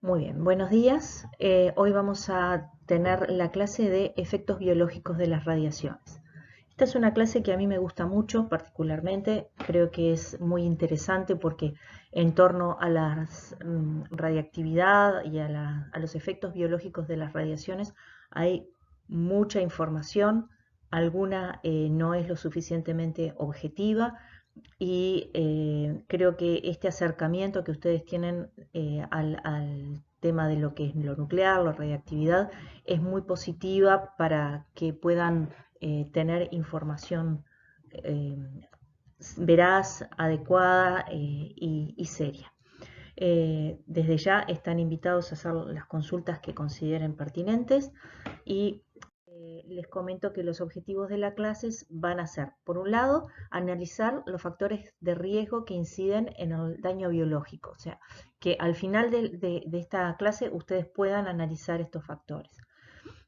Muy bien, buenos días. Hoy vamos a tener la clase de efectos biológicos de las radiaciones. Esta es una clase que a mí me gusta mucho particularmente, creo que es muy interesante porque en torno a la radiactividad y a los efectos biológicos de las radiaciones hay mucha información, alguna no es lo suficientemente objetiva y creo que este acercamiento que ustedes tienen al tema de lo que es lo nuclear, la radiactividad, es muy positiva para que puedan tener información eh, veraz, adecuada y seria. Desde ya están invitados a hacer las consultas que consideren pertinentes y les comento que los objetivos de la clase van a ser, por un lado, analizar los factores de riesgo que inciden en el daño biológico, o sea, que al final de esta clase ustedes puedan analizar estos factores,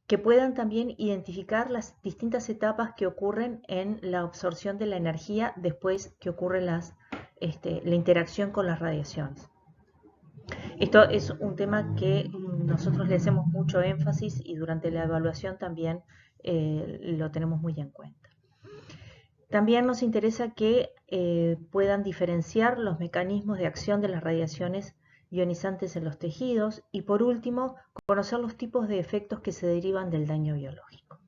que puedan también identificar las distintas etapas que ocurren en la absorción de la energía después que ocurre la interacción con las radiaciones. Esto es un tema que nosotros le hacemos mucho énfasis y durante la evaluación también lo tenemos muy en cuenta. También nos interesa que puedan diferenciar los mecanismos de acción de las radiaciones ionizantes en los tejidos y, por último, conocer los tipos de efectos que se derivan del daño biológico.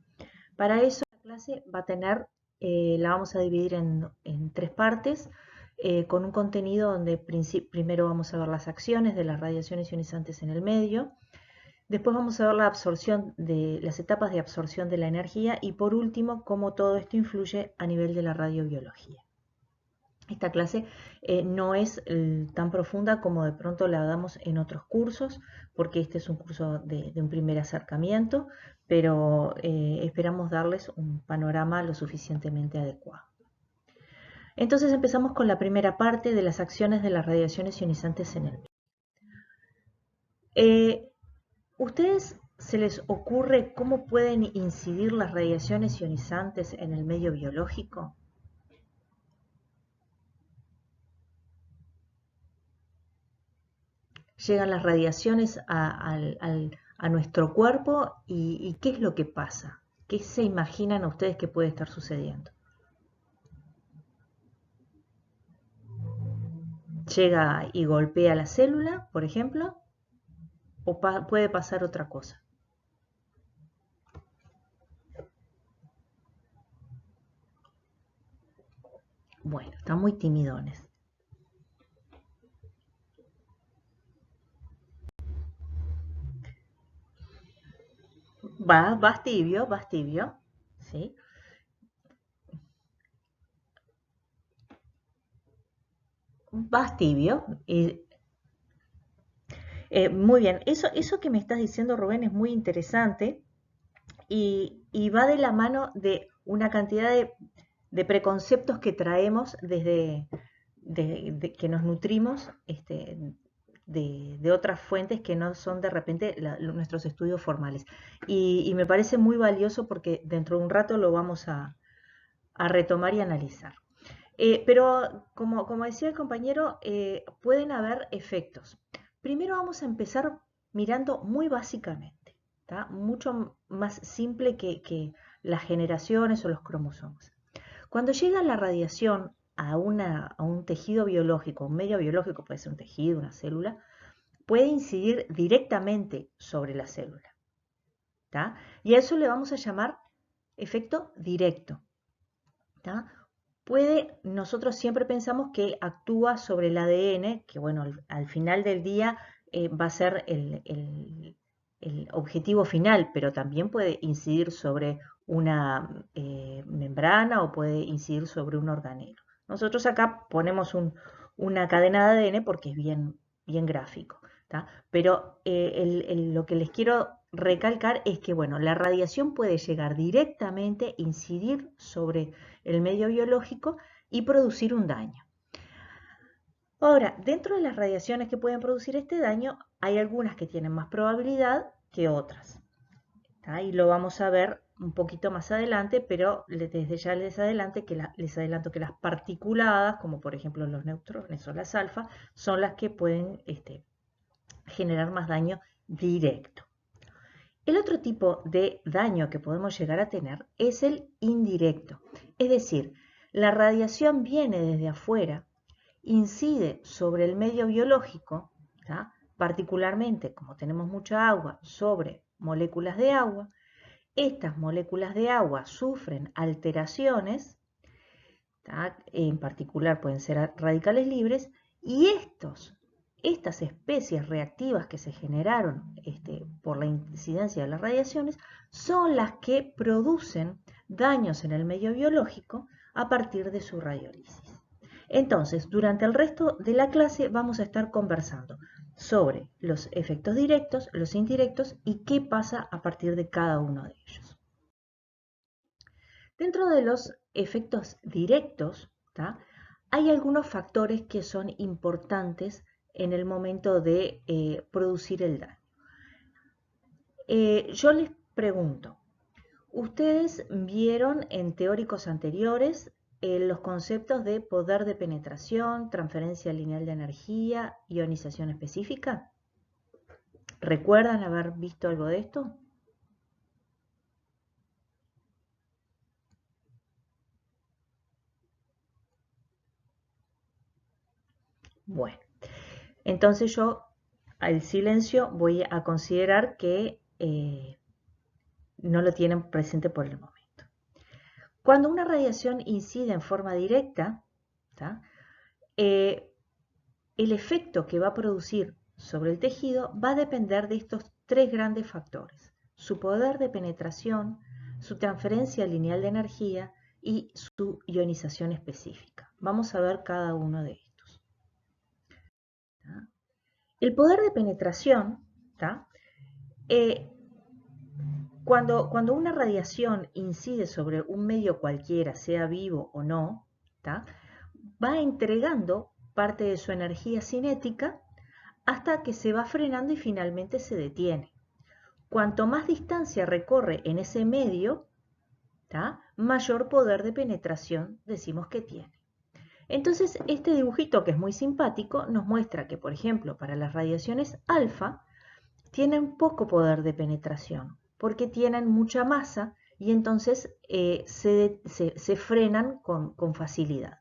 Para eso la clase va a tener, la vamos a dividir en tres partes, con un contenido donde primero vamos a ver las acciones de las radiaciones ionizantes en el medio, después vamos a ver la absorción de las etapas de absorción de la energía y por último cómo todo esto influye a nivel de la radiobiología. Esta clase no es tan profunda como de pronto la damos en otros cursos, porque este es un curso de un primer acercamiento, pero esperamos darles un panorama lo suficientemente adecuado. Entonces empezamos con la primera parte de las acciones de las radiaciones ionizantes en el medio. ¿Ustedes se les ocurre cómo pueden incidir las radiaciones ionizantes en el medio biológico? Llegan las radiaciones a nuestro cuerpo y ¿qué es lo que pasa? ¿Qué se imaginan ustedes que puede estar sucediendo? ¿Llega y golpea la célula, por ejemplo? ¿O puede pasar otra cosa? Bueno, están muy timidones. Vas tibio, ¿sí? Vas tibio. Muy bien, eso que me estás diciendo, Rubén, es muy interesante y va de la mano de una cantidad de preconceptos que traemos desde que nos nutrimos de otras fuentes que no son de repente nuestros estudios formales. Y me parece muy valioso porque dentro de un rato lo vamos a retomar y analizar. Pero como decía el compañero, pueden haber efectos. Primero vamos a empezar mirando muy básicamente, ¿tá? Mucho más simple que las generaciones o los cromosomas. Cuando llega la radiación a un tejido biológico, un medio biológico, puede ser un tejido, una célula, puede incidir directamente sobre la célula, ¿tá? Y a eso le vamos a llamar efecto directo, ¿tá? Nosotros siempre pensamos que actúa sobre el ADN, que bueno, al final del día va a ser el objetivo final, pero también puede incidir sobre una membrana o puede incidir sobre un organelo. Nosotros acá ponemos una cadena de ADN porque es bien gráfico, ¿tá? Pero lo que les quiero recalcar es que bueno, la radiación puede llegar directamente, incidir sobre el medio biológico y producir un daño. Ahora, dentro de las radiaciones que pueden producir este daño, hay algunas que tienen más probabilidad que otras, ¿tá? Y lo vamos a ver un poquito más adelante, pero desde ya les adelanto que las particuladas, como por ejemplo los neutrones o las alfa, son las que pueden generar más daño directo. El otro tipo de daño que podemos llegar a tener es el indirecto, es decir, la radiación viene desde afuera, incide sobre el medio biológico, ¿tá? Particularmente como tenemos mucha agua, sobre moléculas de agua. Estas moléculas de agua sufren alteraciones, ¿tá? En particular pueden ser radicales libres, y estas especies reactivas que se generaron por la incidencia de las radiaciones son las que producen daños en el medio biológico a partir de su radiólisis. Entonces, durante el resto de la clase vamos a estar conversando sobre los efectos directos, los indirectos y qué pasa a partir de cada uno de ellos. Dentro de los efectos directos, ¿tá? Hay algunos factores que son importantes en el momento de producir el daño. Yo les pregunto, ¿ustedes vieron en teóricos anteriores los conceptos de poder de penetración, transferencia lineal de energía, ionización específica? ¿Recuerdan haber visto algo de esto? Bueno, entonces yo al silencio voy a considerar que no lo tienen presente por el momento. Cuando una radiación incide en forma directa, ¿tá? El efecto que va a producir sobre el tejido va a depender de estos tres grandes factores: su poder de penetración, su transferencia lineal de energía y su ionización específica. Vamos a ver cada uno de estos. ¿Tá? El poder de penetración, ¿tá? Cuando una radiación incide sobre un medio cualquiera, sea vivo o no, ¿tá? Va entregando parte de su energía cinética hasta que se va frenando y finalmente se detiene. Cuanto más distancia recorre en ese medio, ¿tá? Mayor poder de penetración decimos que tiene. Entonces, este dibujito, que es muy simpático, nos muestra que, por ejemplo, para las radiaciones alfa, tienen poco poder de penetración, porque tienen mucha masa y entonces se frenan con facilidad.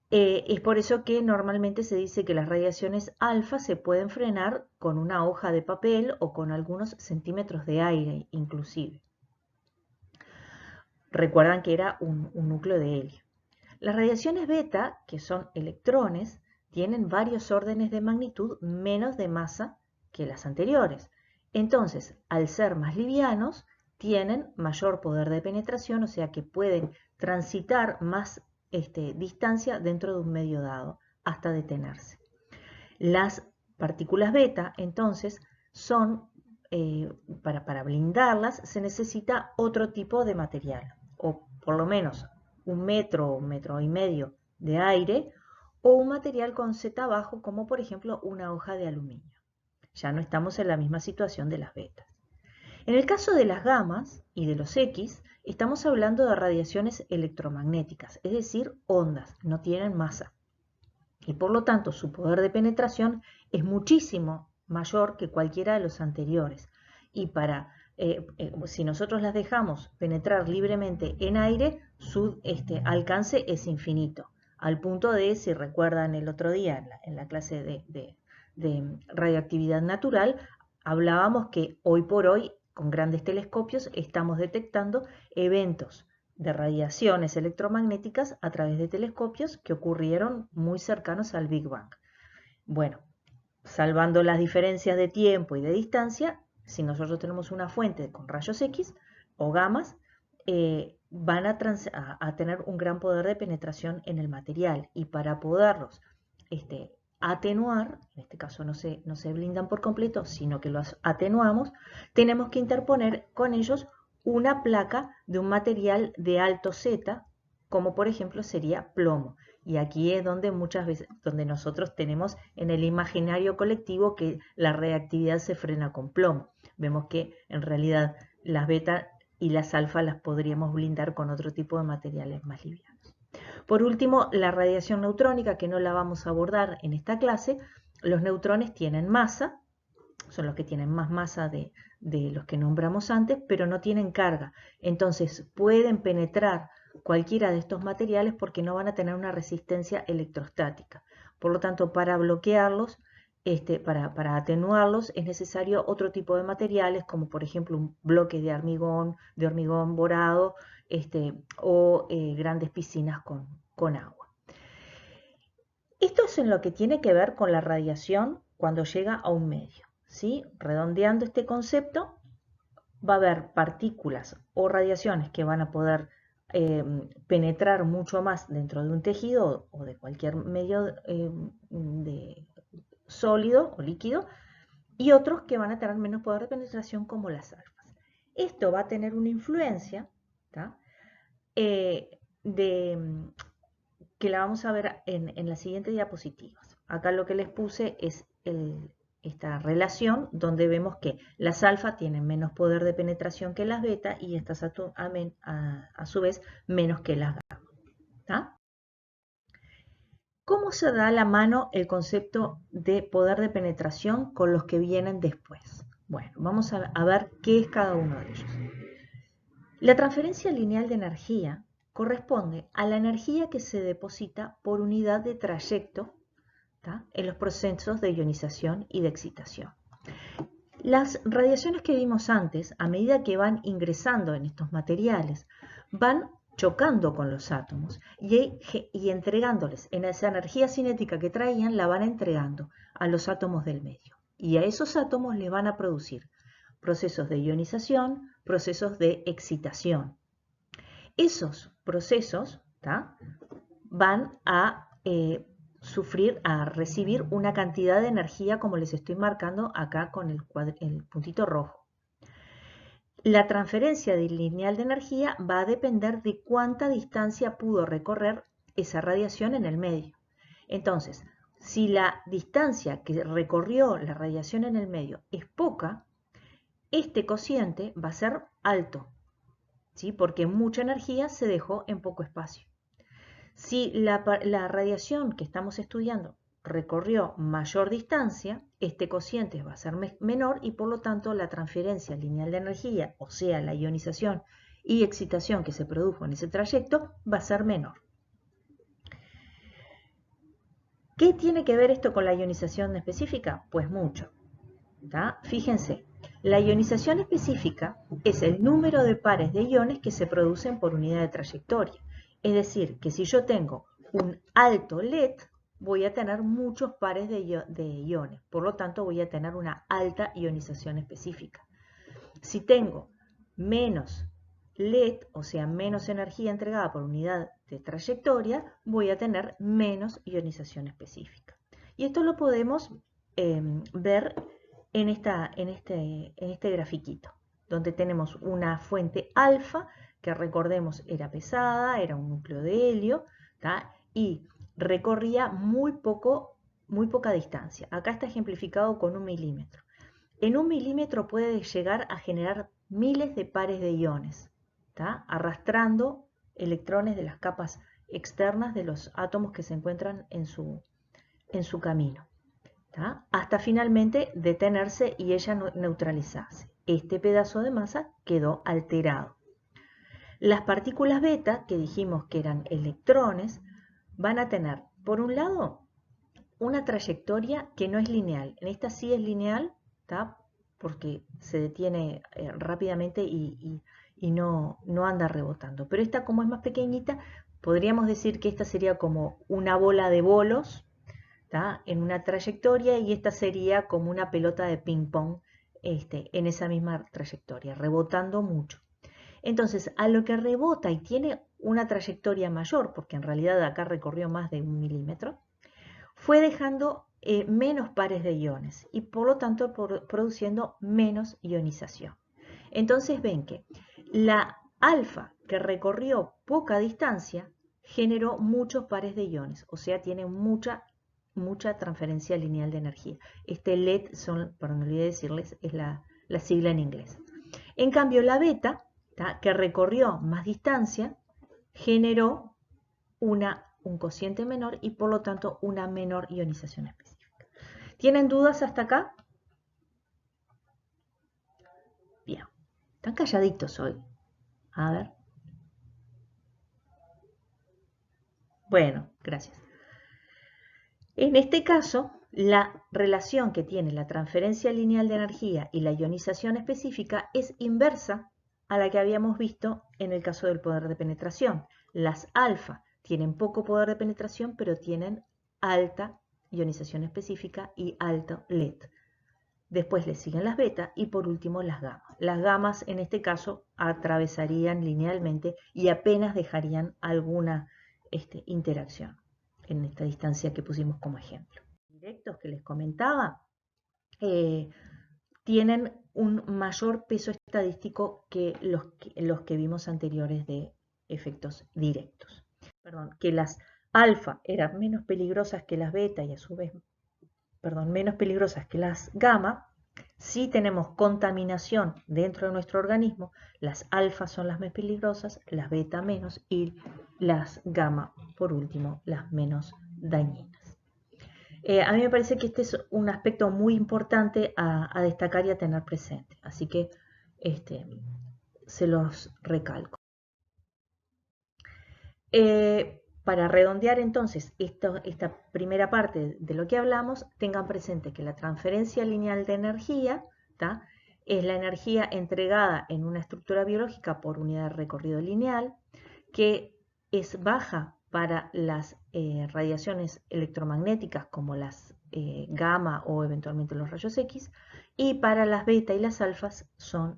Es por eso que normalmente se dice que las radiaciones alfa se pueden frenar con una hoja de papel o con algunos centímetros de aire inclusive. Recuerdan que era un núcleo de helio. Las radiaciones beta, que son electrones, tienen varios órdenes de magnitud menos de masa que las anteriores. Entonces, al ser más livianos, tienen mayor poder de penetración, o sea que pueden transitar más distancia dentro de un medio dado hasta detenerse. Las partículas beta, entonces, son, para blindarlas, se necesita otro tipo de material, o por lo menos un metro y medio de aire, o un material con Z bajo, como por ejemplo una hoja de aluminio. Ya no estamos en la misma situación de las betas. En el caso de las gamas y de los X, estamos hablando de radiaciones electromagnéticas, es decir, ondas, no tienen masa. Y por lo tanto su poder de penetración es muchísimo mayor que cualquiera de los anteriores. Y si nosotros las dejamos penetrar libremente en aire, su alcance es infinito. Al punto de, si recuerdan el otro día en la clase de radioactividad natural, hablábamos que hoy por hoy, con grandes telescopios, estamos detectando eventos de radiaciones electromagnéticas a través de telescopios que ocurrieron muy cercanos al Big Bang. Bueno, salvando las diferencias de tiempo y de distancia, si nosotros tenemos una fuente con rayos X o gamas, van a tener un gran poder de penetración en el material, y para poderlos atenuar, en este caso no se blindan por completo, sino que los atenuamos, tenemos que interponer con ellos una placa de un material de alto Z, como por ejemplo sería plomo. Y aquí es donde muchas veces, donde nosotros tenemos en el imaginario colectivo que la reactividad se frena con plomo. Vemos que en realidad las beta y las alfa las podríamos blindar con otro tipo de materiales más livianos. Por último, la radiación neutrónica, que no la vamos a abordar en esta clase, los neutrones tienen masa, son los que tienen más masa de los que nombramos antes, pero no tienen carga. Entonces pueden penetrar cualquiera de estos materiales porque no van a tener una resistencia electrostática. Por lo tanto, para bloquearlos, para atenuarlos, es necesario otro tipo de materiales, como por ejemplo un bloque de hormigón borado, o grandes piscinas con agua. Esto es en lo que tiene que ver con la radiación cuando llega a un medio, ¿sí? Redondeando este concepto, va a haber partículas o radiaciones que van a poder penetrar mucho más dentro de un tejido o de cualquier medio sólido o líquido, y otros que van a tener menos poder de penetración, como las alfas. Esto va a tener una influencia, que la vamos a ver en las siguientes diapositivas. Acá lo que les puse es esta relación donde vemos que las alfa tienen menos poder de penetración que las beta y estas a su vez menos que las gamma. ¿Tá? ¿Cómo se da la mano el concepto de poder de penetración con los que vienen después? Bueno, vamos a ver qué es cada uno de ellos. La transferencia lineal de energía corresponde a la energía que se deposita por unidad de trayecto en los procesos de ionización y de excitación. Las radiaciones que vimos antes, a medida que van ingresando en estos materiales, van chocando con los átomos y entregándoles en esa energía cinética que traían, la van entregando a los átomos del medio. Y a esos átomos les van a producir procesos de ionización, procesos de excitación. Esos procesos van a recibir una cantidad de energía, como les estoy marcando acá con el puntito rojo. La transferencia lineal de energía va a depender de cuánta distancia pudo recorrer esa radiación en el medio. Entonces, si la distancia que recorrió la radiación en el medio es poca, este cociente va a ser alto, ¿sí? Porque mucha energía se dejó en poco espacio. Si la radiación que estamos estudiando recorrió mayor distancia, este cociente va a ser menor y por lo tanto la transferencia lineal de energía, o sea, la ionización y excitación que se produjo en ese trayecto, va a ser menor. ¿Qué tiene que ver esto con la ionización específica? Pues mucho. Fíjense, la ionización específica es el número de pares de iones que se producen por unidad de trayectoria. Es decir, que si yo tengo un alto LED, voy a tener muchos pares de iones. Por lo tanto, voy a tener una alta ionización específica. Si tengo menos LED, o sea, menos energía entregada por unidad de trayectoria, voy a tener menos ionización específica. Y esto lo podemos ver en este grafiquito, donde tenemos una fuente alfa, que recordemos era pesada, era un núcleo de helio, y recorría muy poca distancia. Acá está ejemplificado con 1 milímetro. En 1 milímetro puede llegar a generar miles de pares de iones, arrastrando electrones de las capas externas de los átomos que se encuentran en su camino, hasta finalmente detenerse y ella neutralizarse. Este pedazo de masa quedó alterado. Las partículas beta, que dijimos que eran electrones, van a tener, por un lado, una trayectoria que no es lineal. En esta sí es lineal, porque se detiene rápidamente y no anda rebotando. Pero esta, como es más pequeñita, podríamos decir que esta sería como una bola de bolos, en una trayectoria, y esta sería como una pelota de ping pong en esa misma trayectoria, rebotando mucho. Entonces, a lo que rebota y tiene una trayectoria mayor, porque en realidad acá recorrió más de 1 milímetro, fue dejando menos pares de iones y por lo tanto produciendo menos ionización. Entonces ven que la alfa, que recorrió poca distancia, generó muchos pares de iones, o sea, tiene mucha transferencia lineal de energía. Este LED, perdón, me olvidé decirles, es la sigla en inglés. En cambio, la beta, que recorrió más distancia, generó un cociente menor y por lo tanto una menor ionización específica. ¿Tienen dudas hasta acá? Bien, están calladitos hoy. A ver. Bueno, gracias. En este caso, la relación que tiene la transferencia lineal de energía y la ionización específica es inversa a la que habíamos visto en el caso del poder de penetración. Las alfa tienen poco poder de penetración, pero tienen alta ionización específica y alto LED. Después le siguen las beta y por último las gamas. Las gamas en este caso atravesarían linealmente y apenas dejarían alguna interacción en esta distancia que pusimos como ejemplo. Los directos que les comentaba tienen un mayor peso estadístico que los que vimos anteriores de efectos directos. Perdón, que las alfa eran menos peligrosas que las beta y a su vez, menos peligrosas que las gamma. Si tenemos contaminación dentro de nuestro organismo, las alfa son las más peligrosas, las beta menos y las gamma, por último, las menos dañinas. A mí me parece que este es un aspecto muy importante a destacar y a tener presente, así que se los recalco. Para redondear entonces esta primera parte de lo que hablamos, tengan presente que la transferencia lineal de energía es la energía entregada en una estructura biológica por unidad de recorrido lineal, que es baja para las radiaciones electromagnéticas como las gamma o eventualmente los rayos X, y para las beta y las alfas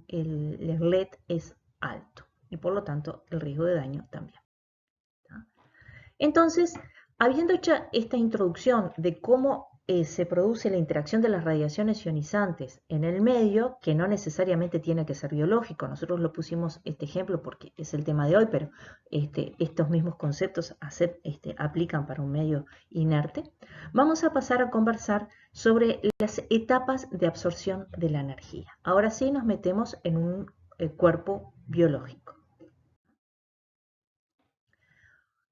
el LED es alto y por lo tanto el riesgo de daño también. Entonces, habiendo hecho esta introducción de cómo se produce la interacción de las radiaciones ionizantes en el medio, que no necesariamente tiene que ser biológico, nosotros lo pusimos este ejemplo porque es el tema de hoy, pero estos mismos conceptos aplican para un medio inerte, vamos a pasar a conversar sobre las etapas de absorción de la energía. Ahora sí nos metemos en un cuerpo biológico.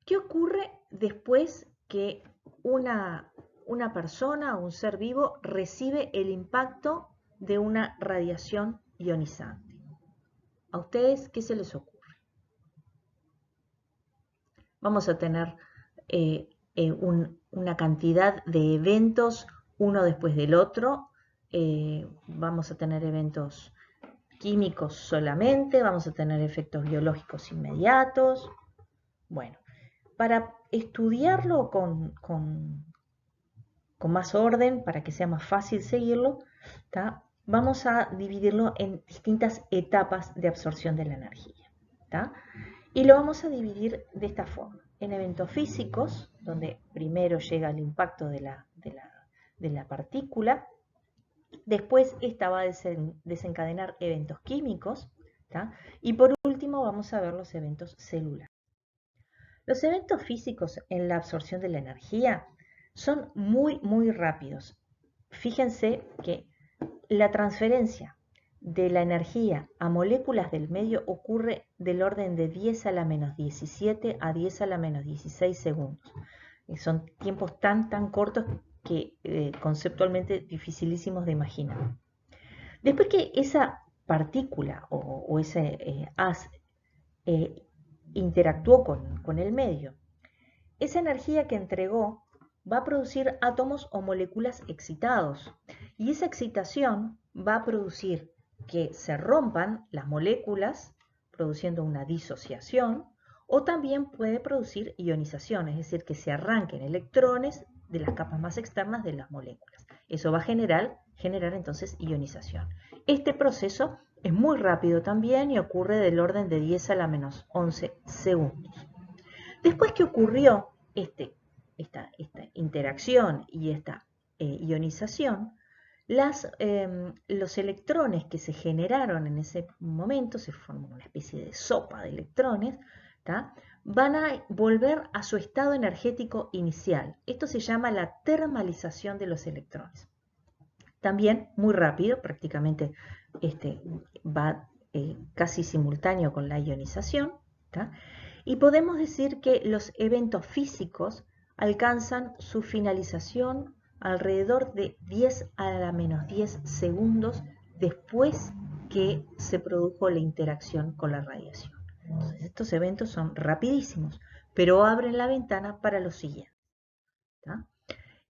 ¿Qué ocurre después que una persona o un ser vivo recibe el impacto de una radiación ionizante? ¿A ustedes qué se les ocurre? Vamos a tener una cantidad de eventos uno después del otro. Vamos a tener eventos químicos solamente, vamos a tener efectos biológicos inmediatos. Bueno, para estudiarlo con más orden, para que sea más fácil seguirlo, vamos a dividirlo en distintas etapas de absorción de la energía. Y lo vamos a dividir de esta forma. En eventos físicos, donde primero llega el impacto de la partícula, después esta va a desencadenar eventos químicos, y por último vamos a ver los eventos celulares. Los eventos físicos en la absorción de la energía son muy rápidos. Fíjense que la transferencia de la energía a moléculas del medio ocurre del orden de 10 a la menos 17 a 10 a la menos 16 segundos. Son tiempos tan cortos que conceptualmente dificilísimos de imaginar. Después que esa partícula o ese haz interactuó con el medio, esa energía que entregó va a producir átomos o moléculas excitados, y esa excitación va a producir que se rompan las moléculas, produciendo una disociación, o también puede producir ionización, es decir, que se arranquen electrones de las capas más externas de las moléculas. Eso va a generar entonces ionización. Este proceso es muy rápido también y ocurre del orden de 10 a la menos 11 segundos. Después que ocurrió esta interacción y esta ionización, los electrones que se generaron en ese momento, se formó una especie de sopa de electrones, van a volver a su estado energético inicial. Esto se llama la termalización de los electrones. También muy rápido, prácticamente va casi simultáneo con la ionización, y podemos decir que los eventos físicos alcanzan su finalización alrededor de 10 a la menos 10 segundos después que se produjo la interacción con la radiación. Entonces, estos eventos son rapidísimos, pero abren la ventana para los siguientes. ¿Tá?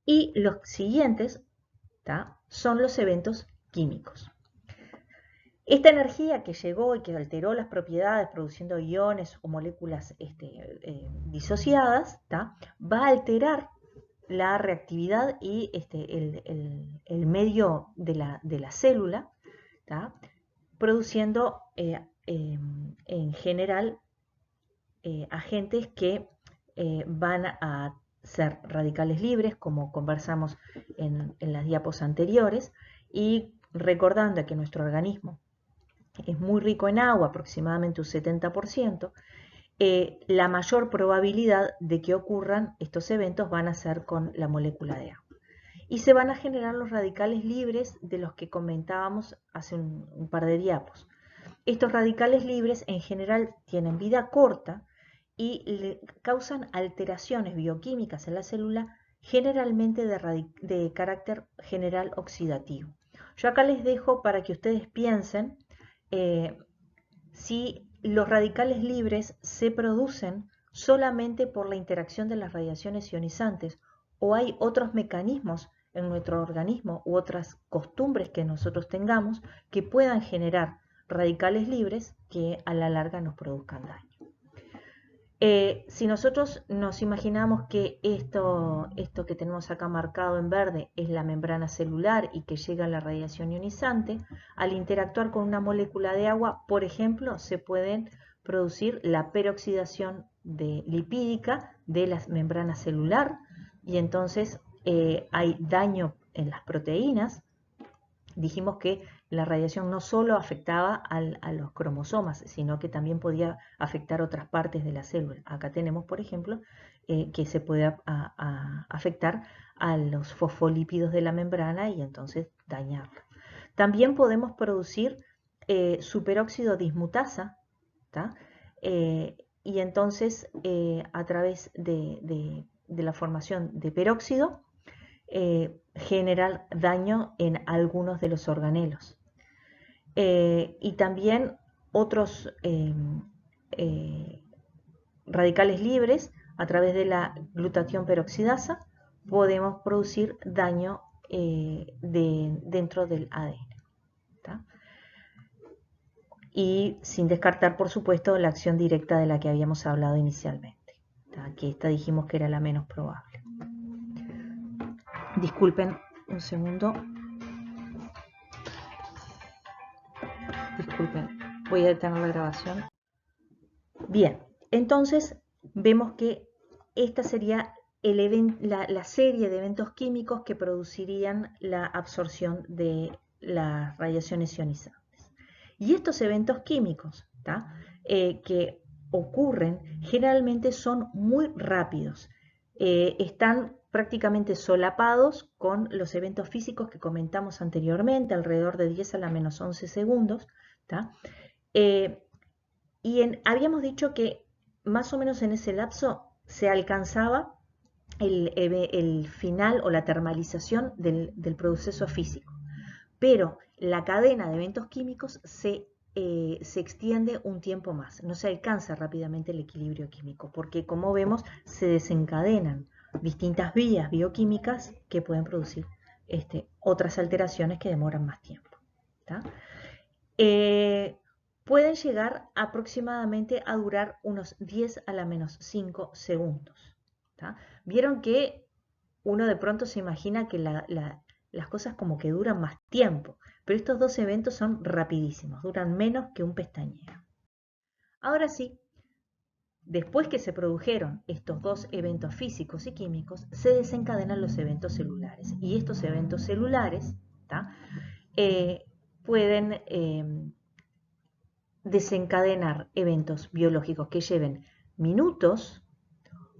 Y los siguientes, ¿tá?, son los eventos químicos. Esta energía que llegó y que alteró las propiedades produciendo iones o moléculas disociadas, ¿tá?, va a alterar la reactividad y el medio de la célula, ¿tá?, produciendo en general agentes que van a ser radicales libres, como conversamos en las diapos anteriores, y recordando que nuestro organismo es muy rico en agua, aproximadamente un 70%, la mayor probabilidad de que ocurran estos eventos van a ser con la molécula de agua. Y se van a generar los radicales libres de los que comentábamos hace un par de diapos. Estos radicales libres en general tienen vida corta y causan alteraciones bioquímicas en la célula, generalmente de carácter general oxidativo. Yo acá les dejo para que ustedes piensen si los radicales libres se producen solamente por la interacción de las radiaciones ionizantes o hay otros mecanismos en nuestro organismo u otras costumbres que nosotros tengamos que puedan generar radicales libres que a la larga nos produzcan daño. Si nosotros nos imaginamos que esto que tenemos acá marcado en verde es la membrana celular y que llega la radiación ionizante, al interactuar con una molécula de agua, por ejemplo, se pueden producir la peroxidación lipídica de la membrana celular y entonces hay daño en las proteínas. Dijimos que la radiación no solo afectaba a los cromosomas, sino que también podía afectar otras partes de la célula. Acá tenemos, por ejemplo, que se puede afectar a los fosfolípidos de la membrana y entonces dañarla. También podemos producir superóxido dismutasa, y entonces a través de la formación de peróxido, generar daño en algunos de los organelos. Y también otros radicales libres, a través de la glutatión peroxidasa, podemos producir daño dentro del ADN. ¿Tá? Y sin descartar, por supuesto, la acción directa de la que habíamos hablado inicialmente, ¿tá?, que esta dijimos que era la menos probable. Disculpen un segundo. Disculpen, voy a detener la grabación. Bien, entonces vemos que esta sería la serie de eventos químicos que producirían la absorción de las radiaciones ionizantes. Y estos eventos químicos, que ocurren generalmente son muy rápidos. Están prácticamente solapados con los eventos físicos que comentamos anteriormente, alrededor de 10 a la menos 11 segundos. Habíamos dicho que más o menos en ese lapso se alcanzaba el final o la termalización del proceso físico. Pero la cadena de eventos químicos se extiende un tiempo más. No se alcanza rápidamente el equilibrio químico porque, como vemos, se desencadenan distintas vías bioquímicas que pueden producir otras alteraciones que demoran más tiempo. Pueden llegar aproximadamente a durar unos 10 a la menos 5 segundos. Vieron que uno de pronto se imagina que las cosas como que duran más tiempo, pero estos dos eventos son rapidísimos, duran menos que un pestañeo. Ahora sí, después que se produjeron estos dos eventos físicos y químicos, se desencadenan los eventos celulares. Y estos eventos celulares pueden desencadenar eventos biológicos que lleven minutos,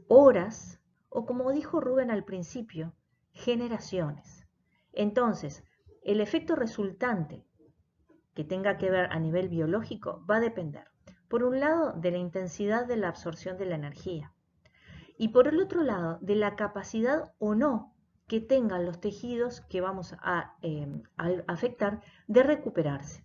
horas o, como dijo Rubén al principio, generaciones. Entonces, el efecto resultante que tenga que ver a nivel biológico va a depender, por un lado, de la intensidad de la absorción de la energía y por el otro lado, de la capacidad o no que tengan los tejidos que vamos a afectar de recuperarse.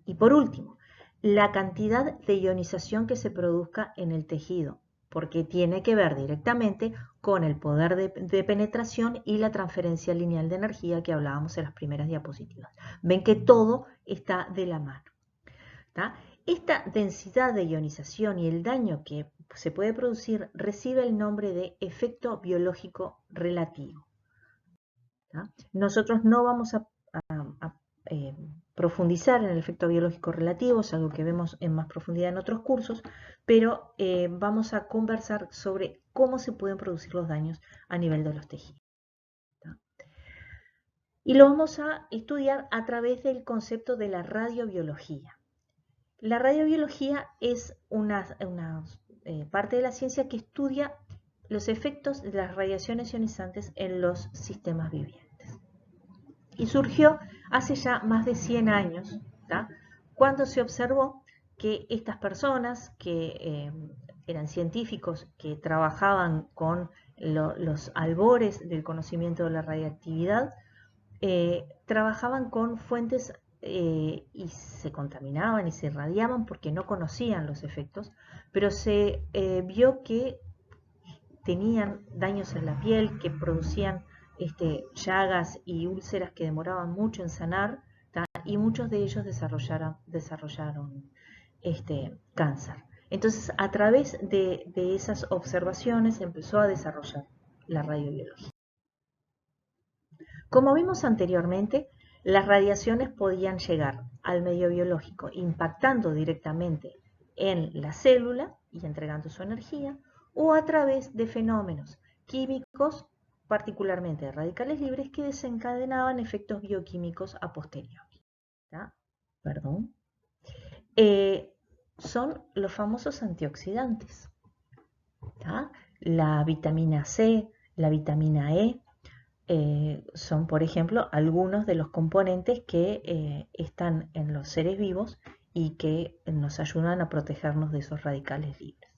Y por último, la cantidad de ionización que se produzca en el tejido, porque tiene que ver directamente con el poder de penetración y la transferencia lineal de energía que hablábamos en las primeras diapositivas. Ven que todo está de la mano. ¿Tá? Esta densidad de ionización y el daño que se puede producir recibe el nombre de efecto biológico relativo. ¿Tá? Nosotros no vamos a profundizar en el efecto biológico relativo, es algo que vemos en más profundidad en otros cursos, pero vamos a conversar sobre cómo se pueden producir los daños a nivel de los tejidos. ¿Tá? Y lo vamos a estudiar a través del concepto de la radiobiología. La radiobiología es una parte de la ciencia que estudia los efectos de las radiaciones ionizantes en los sistemas vivientes. Y surgió hace ya más de 100 años, ¿tá? Cuando se observó que estas personas que eran científicos que trabajaban con los albores del conocimiento de la radiactividad, trabajaban con fuentes y se contaminaban y se irradiaban porque no conocían los efectos, pero se vio que tenían daños en la piel, que producían llagas y úlceras que demoraban mucho en sanar, ¿tá? Y muchos de ellos desarrollaron cáncer. Entonces, a través de esas observaciones empezó a desarrollar la radiobiología. Como vimos anteriormente, las radiaciones podían llegar al medio biológico impactando directamente en la célula y entregando su energía, o a través de fenómenos químicos, particularmente de radicales libres, que desencadenaban efectos bioquímicos a posteriori. ¿Tá? Perdón. Son los famosos antioxidantes. ¿Tá? La vitamina C, la vitamina E, son, por ejemplo, algunos de los componentes que están en los seres vivos y que nos ayudan a protegernos de esos radicales libres.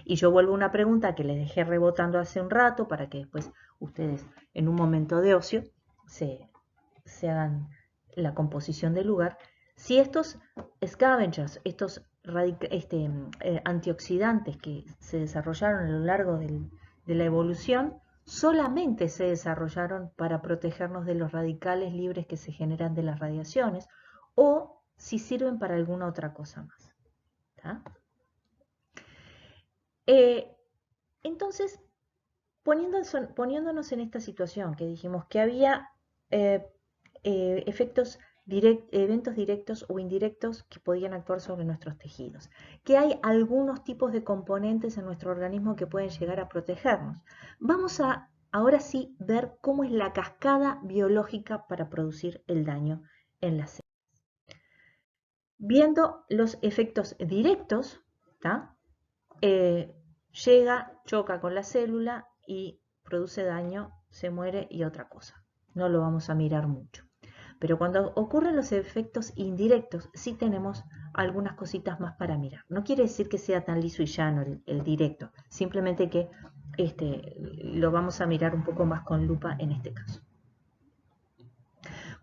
Y yo vuelvo a una pregunta que les dejé rebotando hace un rato para que después ustedes en un momento de ocio se hagan la composición del lugar. Si estos scavengers, estos antioxidantes que se desarrollaron a lo largo de la evolución, solamente se desarrollaron para protegernos de los radicales libres que se generan de las radiaciones, o si sirven para alguna otra cosa más. ¿Tá? Entonces, poniéndonos en esta situación que dijimos que había eventos directos o indirectos que podían actuar sobre nuestros tejidos, que hay algunos tipos de componentes en nuestro organismo que pueden llegar a protegernos. Vamos a ahora sí ver cómo es la cascada biológica para producir el daño en las células. Viendo los efectos directos, ¿tá? Llega, choca con la célula y produce daño, se muere y otra cosa. No lo vamos a mirar mucho. Pero cuando ocurren los efectos indirectos, sí tenemos algunas cositas más para mirar. No quiere decir que sea tan liso y llano el directo, simplemente que lo vamos a mirar un poco más con lupa en este caso.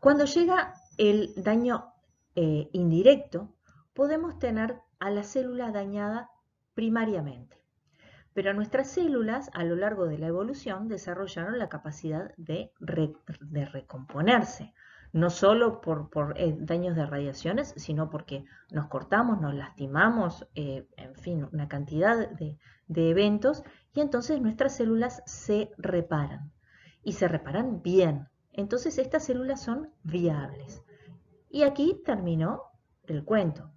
Cuando llega el daño indirecto, podemos tener a la célula dañada primariamente. Pero nuestras células, a lo largo de la evolución, desarrollaron la capacidad de recomponerse. No solo por daños de radiaciones, sino porque nos cortamos, nos lastimamos, en fin, una cantidad de eventos, y entonces nuestras células se reparan, y se reparan bien. Entonces estas células son viables. Y aquí terminó el cuento,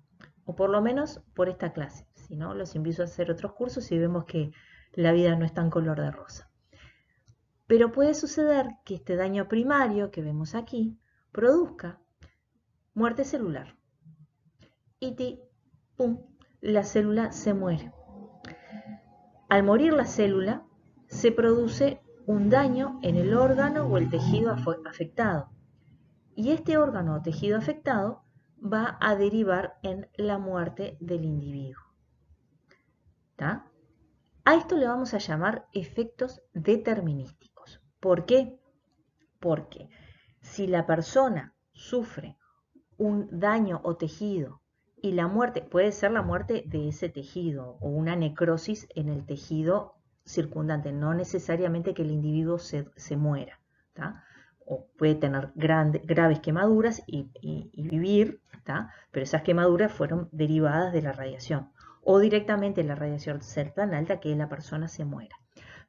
o por lo menos por esta clase. Si no, los invito a hacer otros cursos y vemos que la vida no es tan color de rosa. Pero puede suceder que este daño primario que vemos aquí produzca muerte celular. Y ¡pum!, la célula se muere. Al morir la célula, se produce un daño en el órgano o el tejido afectado. Y este órgano o tejido afectado va a derivar en la muerte del individuo. ¿Tá? A esto le vamos a llamar efectos determinísticos. ¿Por qué? Porque si la persona sufre un daño o tejido y la muerte, puede ser la muerte de ese tejido o una necrosis en el tejido circundante, no necesariamente que el individuo se muera, ¿tá? O puede tener graves quemaduras y vivir, ¿tá? Pero esas quemaduras fueron derivadas de la radiación o directamente la radiación ser tan alta que la persona se muera.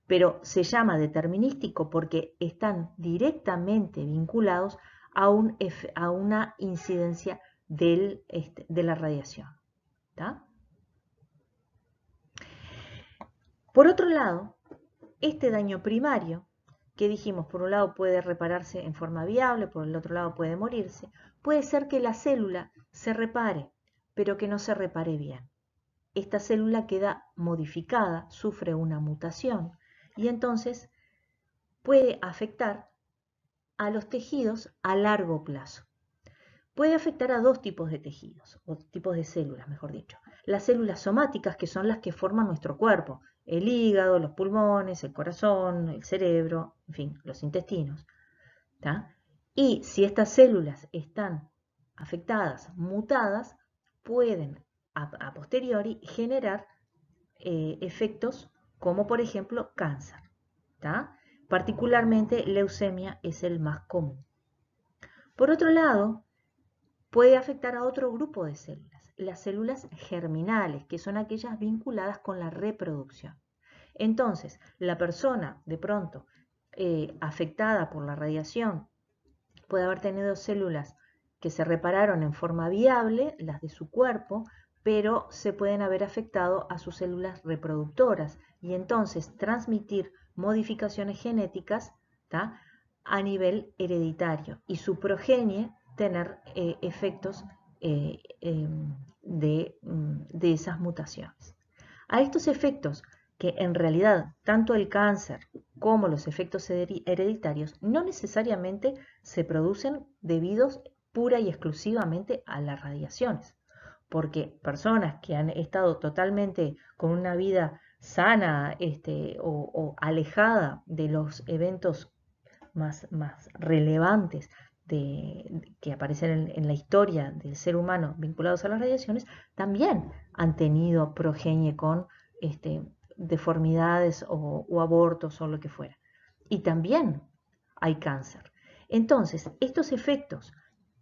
Pero se llama determinístico porque están directamente vinculados a una incidencia de la radiación. ¿Tá? Por otro lado, este daño primario, que dijimos, por un lado puede repararse en forma viable, por el otro lado puede morirse, puede ser que la célula se repare, pero que no se repare bien. Esta célula queda modificada, sufre una mutación y entonces puede afectar a los tejidos a largo plazo. Puede afectar a dos tipos de tejidos, o tipos de células, mejor dicho. Las células somáticas, que son las que forman nuestro cuerpo, el hígado, los pulmones, el corazón, el cerebro, en fin, los intestinos. ¿Tá? Y si estas células están afectadas, mutadas, pueden a posteriori generar efectos como por ejemplo cáncer. ¿Tá? Particularmente leucemia es el más común. Por otro lado, puede afectar a otro grupo de células, las células germinales, que son aquellas vinculadas con la reproducción. Entonces, la persona de pronto afectada por la radiación puede haber tenido células que se repararon en forma viable, las de su cuerpo, pero se pueden haber afectado a sus células reproductoras y entonces transmitir modificaciones genéticas, ¿tá? A nivel hereditario y su progenie tener efectos de esas mutaciones. A estos efectos, que en realidad tanto el cáncer como los efectos hereditarios no necesariamente se producen debidos pura y exclusivamente a las radiaciones, porque personas que han estado totalmente con una vida sana o alejada de los eventos más relevantes que aparecen en la historia del ser humano vinculados a las radiaciones, también han tenido progenie con deformidades o abortos o lo que fuera. Y también hay cáncer. Entonces, estos efectos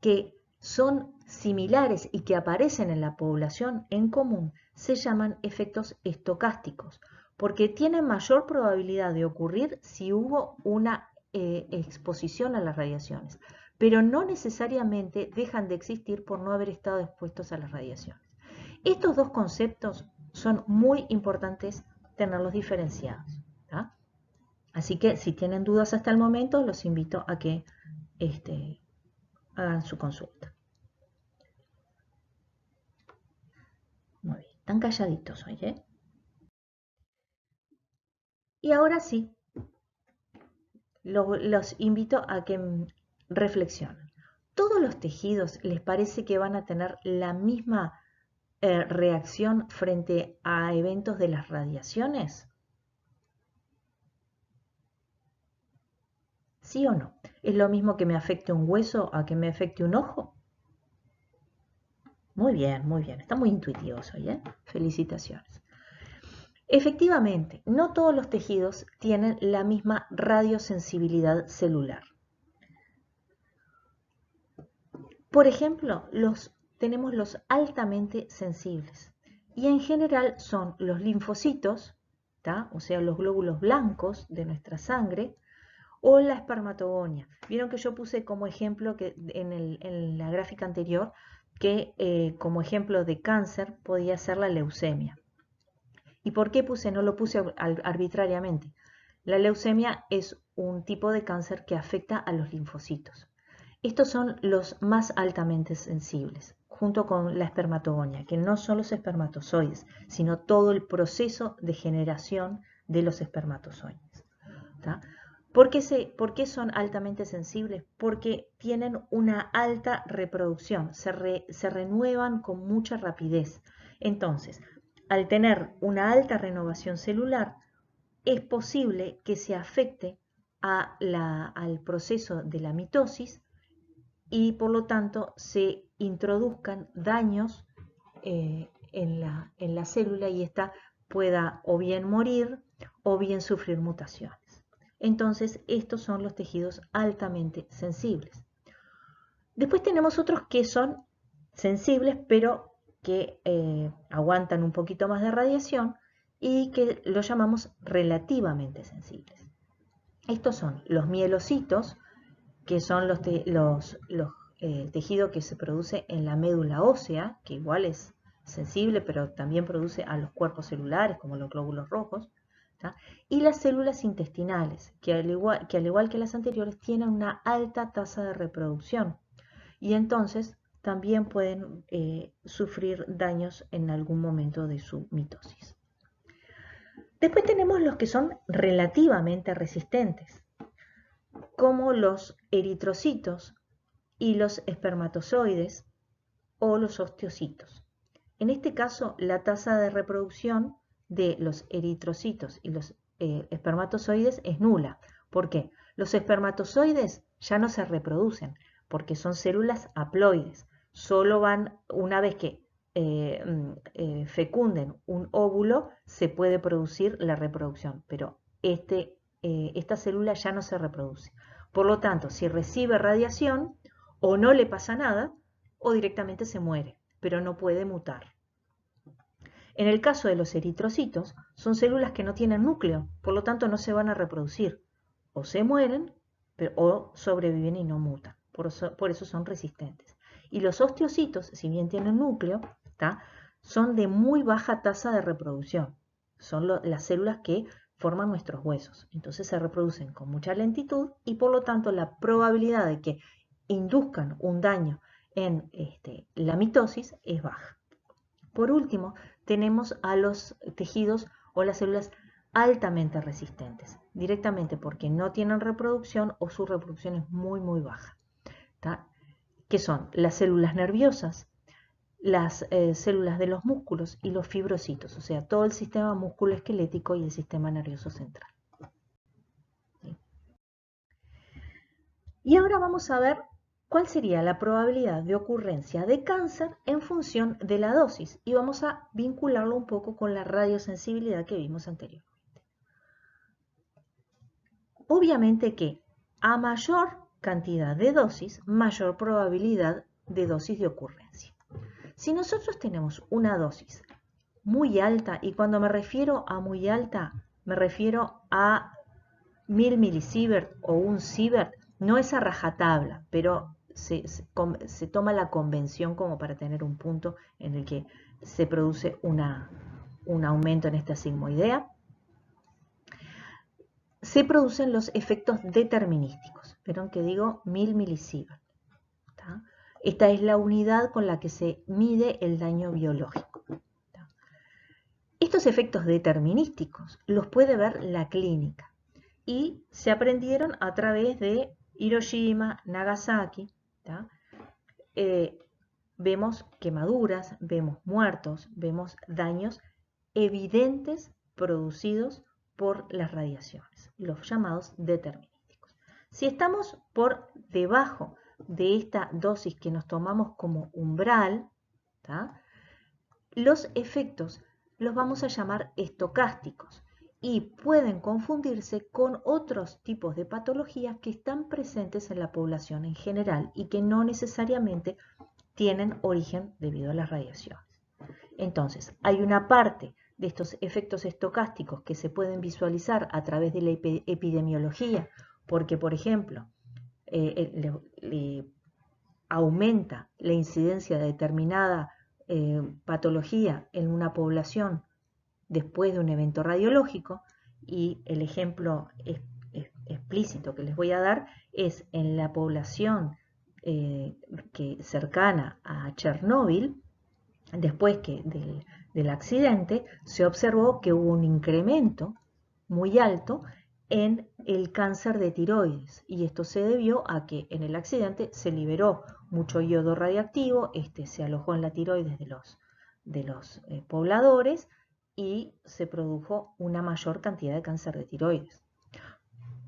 que son similares y que aparecen en la población en común se llaman efectos estocásticos, porque tienen mayor probabilidad de ocurrir si hubo una exposición a las radiaciones, pero no necesariamente dejan de existir por no haber estado expuestos a las radiaciones. Estos dos conceptos son muy importantes tenerlos diferenciados. ¿Tá? Así que si tienen dudas hasta el momento, los invito a que hagan su consulta. Muy bien, están calladitos hoy, ¿eh? Y ahora sí, los invito a que reflexionen. ¿Todos los tejidos les parece que van a tener la misma reacción frente a eventos de las radiaciones? ¿Sí o no? ¿Es lo mismo que me afecte un hueso a que me afecte un ojo? Muy bien, muy bien. Está muy intuitivos hoy, ¿eh? Felicitaciones. Efectivamente, no todos los tejidos tienen la misma radiosensibilidad celular. Por ejemplo, tenemos los altamente sensibles y en general son los linfocitos, ¿tá? O sea, los glóbulos blancos de nuestra sangre o la espermatogonia. Vieron que yo puse como ejemplo que en la gráfica anterior que como ejemplo de cáncer podía ser la leucemia. ¿Y por qué no lo puse arbitrariamente? La leucemia es un tipo de cáncer que afecta a los linfocitos. Estos son los más altamente sensibles, junto con la espermatogonia, que no son los espermatozoides, sino todo el proceso de generación de los espermatozoides. ¿Tá? ¿Por qué son altamente sensibles? Porque tienen una alta reproducción, se renuevan con mucha rapidez. Entonces, al tener una alta renovación celular, es posible que se afecte al proceso de la mitosis y por lo tanto se introduzcan daños en la célula y ésta pueda o bien morir o bien sufrir mutaciones. Entonces, estos son los tejidos altamente sensibles. Después tenemos otros que son sensibles, pero que aguantan un poquito más de radiación y que los llamamos relativamente sensibles. Estos son los mielocitos, que son los tejidos que se produce en la médula ósea, que igual es sensible, pero también produce a los cuerpos celulares, como los glóbulos rojos, ¿tá? Y las células intestinales, que al igual que las anteriores, tienen una alta tasa de reproducción y entonces también pueden sufrir daños en algún momento de su mitosis. Después tenemos los que son relativamente resistentes, como los eritrocitos y los espermatozoides o los osteocitos. En este caso, la tasa de reproducción de los eritrocitos y los espermatozoides es nula. ¿Por qué? Los espermatozoides ya no se reproducen porque son células haploides. Solo van, una vez que fecunden un óvulo, se puede producir la reproducción, pero esta célula ya no se reproduce. Por lo tanto, si recibe radiación, o no le pasa nada, o directamente se muere, pero no puede mutar. En el caso de los eritrocitos, son células que no tienen núcleo, por lo tanto no se van a reproducir. O se mueren, o sobreviven y no mutan. Por eso son resistentes. Y los osteocitos, si bien tienen núcleo, son de muy baja tasa de reproducción. Son las células que forman nuestros huesos. Entonces se reproducen con mucha lentitud y por lo tanto la probabilidad de que induzcan un daño en la mitosis es baja. Por último, tenemos a los tejidos o las células altamente resistentes, directamente porque no tienen reproducción o su reproducción es muy, muy baja. Que son las células nerviosas, las células de los músculos y los fibrocitos, o sea, todo el sistema musculoesquelético y el sistema nervioso central. ¿Sí? Y ahora vamos a ver cuál sería la probabilidad de ocurrencia de cáncer en función de la dosis y vamos a vincularlo un poco con la radiosensibilidad que vimos anteriormente. Obviamente que a mayor cantidad de dosis, mayor probabilidad de dosis de ocurrencia. Si nosotros tenemos una dosis muy alta, y cuando me refiero a muy alta, me refiero a 1000 milisievert o 1 sievert, no es a rajatabla, pero se toma la convención como para tener un punto en el que se produce un aumento en esta sigmoidea. Se producen los efectos determinísticos. Verán que digo 1000 milisievert. Esta es la unidad con la que se mide el daño biológico. Estos efectos determinísticos los puede ver la clínica y se aprendieron a través de Hiroshima, Nagasaki. Vemos quemaduras, vemos muertos, vemos daños evidentes producidos por las radiaciones, los llamados determinísticos. Si estamos por debajo de esta dosis que nos tomamos como umbral, los efectos los vamos a llamar estocásticos y pueden confundirse con otros tipos de patologías que están presentes en la población en general y que no necesariamente tienen origen debido a las radiaciones. Entonces, hay una parte de estos efectos estocásticos que se pueden visualizar a través de la epidemiología, porque, por ejemplo, aumenta la incidencia de determinada patología en una población después de un evento radiológico, y el ejemplo explícito que les voy a dar es en la población cercana a Chernóbil. Después del accidente se observó que hubo un incremento muy alto en el cáncer de tiroides y esto se debió a que en el accidente se liberó mucho yodo radiactivo, se alojó en la tiroides de los pobladores y se produjo una mayor cantidad de cáncer de tiroides.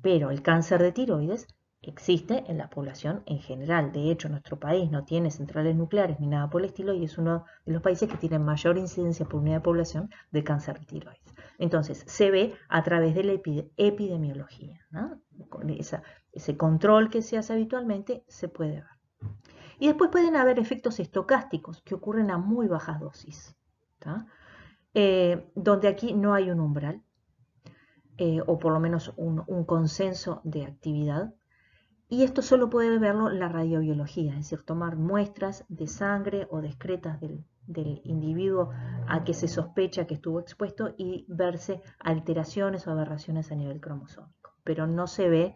Pero el cáncer de tiroides existe en la población en general. De hecho, nuestro país no tiene centrales nucleares ni nada por el estilo y es uno de los países que tiene mayor incidencia por unidad de población de cáncer de tiroides. Entonces, se ve a través de la epidemiología, ¿no? Con ese control que se hace habitualmente se puede ver. Y después pueden haber efectos estocásticos que ocurren a muy bajas dosis, donde aquí no hay un umbral, o por lo menos un consenso de actividad. Y esto solo puede verlo la radiobiología, es decir, tomar muestras de sangre o de excretas del individuo a que se sospecha que estuvo expuesto y verse alteraciones o aberraciones a nivel cromosómico. Pero no se ve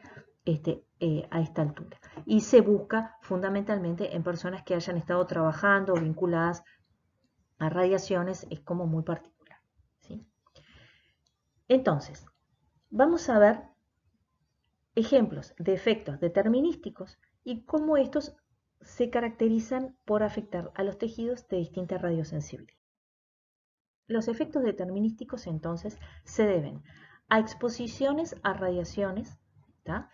a esta altura. Y se busca fundamentalmente en personas que hayan estado trabajando o vinculadas a radiaciones, es como muy particular, ¿sí? Entonces, vamos a ver ejemplos de efectos determinísticos y cómo estos se caracterizan por afectar a los tejidos de distinta radiosensibilidad. Los efectos determinísticos entonces se deben a exposiciones a radiaciones, ¿tá?,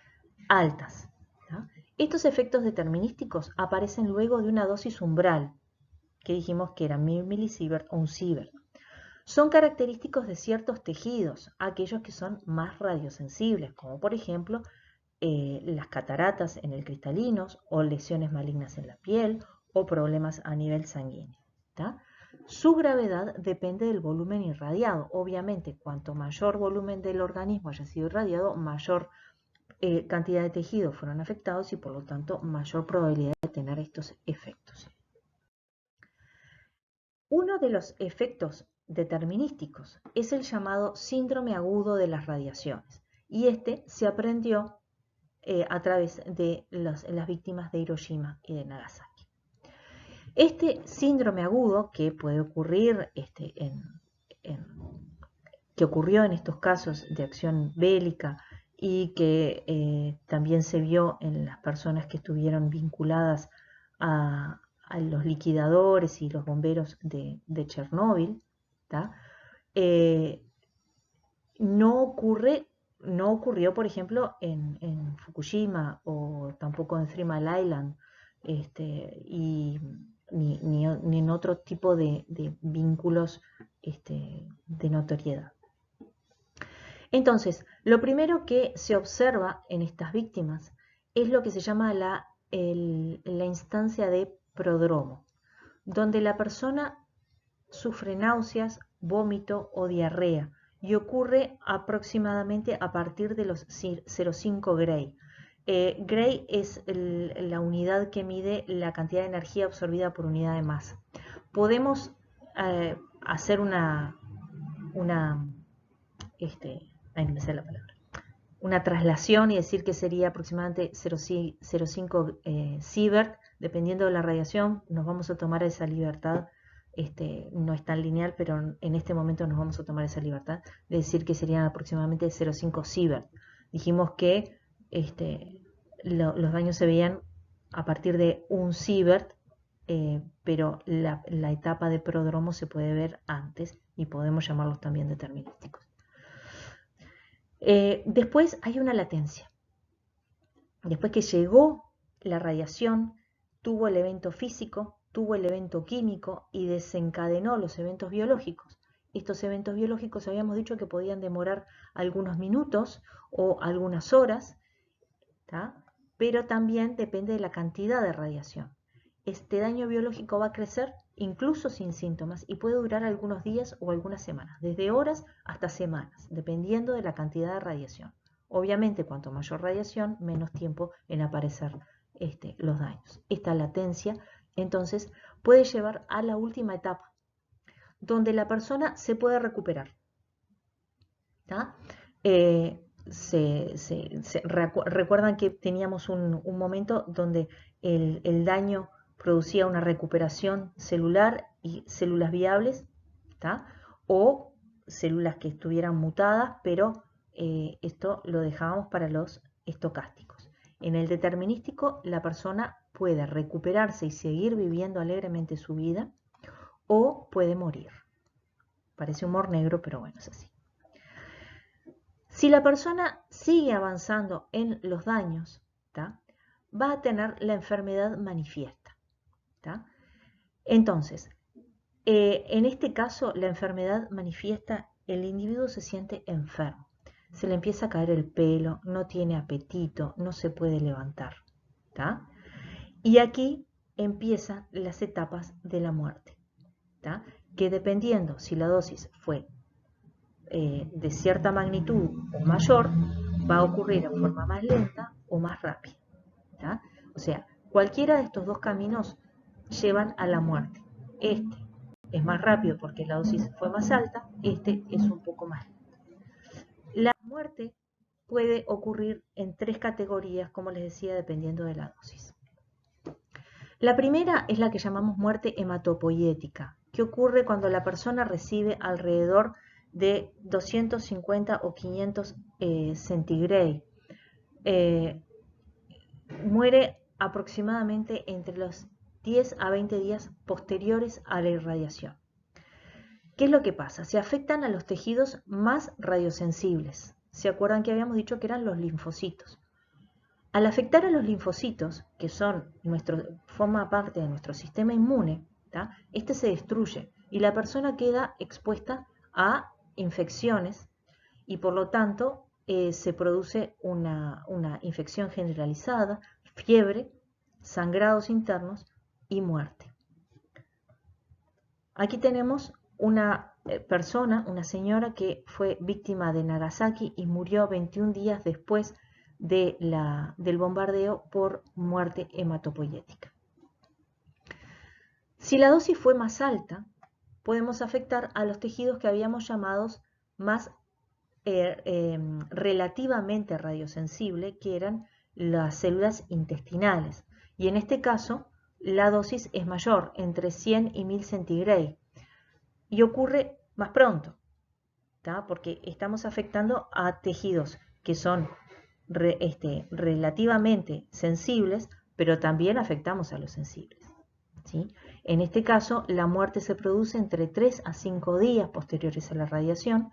altas, ¿tá? Estos efectos determinísticos aparecen luego de una dosis umbral, que dijimos que era 1000 milisievert o un sievert. Son característicos de ciertos tejidos, aquellos que son más radiosensibles, como por ejemplo las cataratas en el cristalinos o lesiones malignas en la piel o problemas a nivel sanguíneo, ¿tá? Su gravedad depende del volumen irradiado. Obviamente, cuanto mayor volumen del organismo haya sido irradiado, mayor cantidad de tejidos fueron afectados y por lo tanto mayor probabilidad de tener estos efectos. Uno de los efectos determinísticos es el llamado síndrome agudo de las radiaciones y este se aprendió a través de las víctimas de Hiroshima y de Nagasaki. Este síndrome agudo que puede ocurrir, que ocurrió en estos casos de acción bélica y que también se vio en las personas que estuvieron vinculadas a los liquidadores y los bomberos de Chernóbil, no ocurrió, por ejemplo, en Fukushima o tampoco en 3 Mile Island, ni en otro tipo de vínculos de notoriedad. Entonces, lo primero que se observa en estas víctimas es lo que se llama la instancia de prodromo, donde la persona sufre náuseas, vómito o diarrea y ocurre aproximadamente a partir de los 0,5 Gray. Gray es la unidad que mide la cantidad de energía absorbida por unidad de masa. Podemos hacer una traslación y decir que sería aproximadamente 0,5 sievert, dependiendo de la radiación. Nos vamos a tomar esa libertad, no es tan lineal, pero en este momento nos vamos a tomar esa libertad de decir que serían aproximadamente 0,5 sievert. Dijimos que los daños se veían a partir de 1 sievert, pero la etapa de prodromo se puede ver antes y podemos llamarlos también determinísticos. Después hay una latencia. Después que llegó la radiación, tuvo el evento físico, tuvo el evento químico y desencadenó los eventos biológicos. Estos eventos biológicos habíamos dicho que podían demorar algunos minutos o algunas horas, pero también depende de la cantidad de radiación. Este daño biológico va a crecer incluso sin síntomas y puede durar algunos días o algunas semanas, desde horas hasta semanas, dependiendo de la cantidad de radiación. Obviamente, cuanto mayor radiación, menos tiempo en aparecer los daños. Esta latencia, entonces, puede llevar a la última etapa, donde la persona se puede recuperar. Recuerdan que teníamos un momento donde el daño producía una recuperación celular y células viables, o células que estuvieran mutadas, pero esto lo dejábamos para los estocásticos. En el determinístico, la persona puede recuperarse y seguir viviendo alegremente su vida, o puede morir. Parece humor negro, pero bueno, es así. Si la persona sigue avanzando en los daños, ¿tá? Va a tener la enfermedad manifiesta, ¿tá? Entonces, en este caso, la enfermedad manifiesta, el individuo se siente enfermo, se le empieza a caer el pelo, no tiene apetito, no se puede levantar, ¿tá? Y aquí empiezan las etapas de la muerte, ¿tá? Que dependiendo si la dosis fue de cierta magnitud o mayor, va a ocurrir en forma más lenta o más rápida, ¿tá? O sea, cualquiera de estos dos caminos llevan a la muerte. Este es más rápido porque la dosis fue más alta, este es un poco más lento. La muerte puede ocurrir en tres categorías, como les decía, dependiendo de la dosis. La primera es la que llamamos muerte hematopoietica, que ocurre cuando la persona recibe alrededor de 250 o 500 centigrade. Muere aproximadamente entre los 10 a 20 días posteriores a la irradiación. ¿Qué es lo que pasa? Se afectan a los tejidos más radiosensibles. ¿Se acuerdan que habíamos dicho que eran los linfocitos? Al afectar a los linfocitos, que forma parte de nuestro sistema inmune, ¿tá? Este se destruye y la persona queda expuesta a infecciones y por lo tanto se produce una infección generalizada, fiebre, sangrados internos y muerte. Aquí tenemos una persona, una señora que fue víctima de Nagasaki y murió 21 días después del bombardeo por muerte hematopoietica. Si la dosis fue más alta, podemos afectar a los tejidos que habíamos llamado más relativamente radiosensible, que eran las células intestinales. Y en este caso, la dosis es mayor, entre 100 y 1000 centigrade. Y ocurre más pronto, ¿tá? Porque estamos afectando a tejidos que son relativamente sensibles, pero también afectamos a los sensibles, ¿sí? En este caso, la muerte se produce entre 3 a 5 días posteriores a la radiación,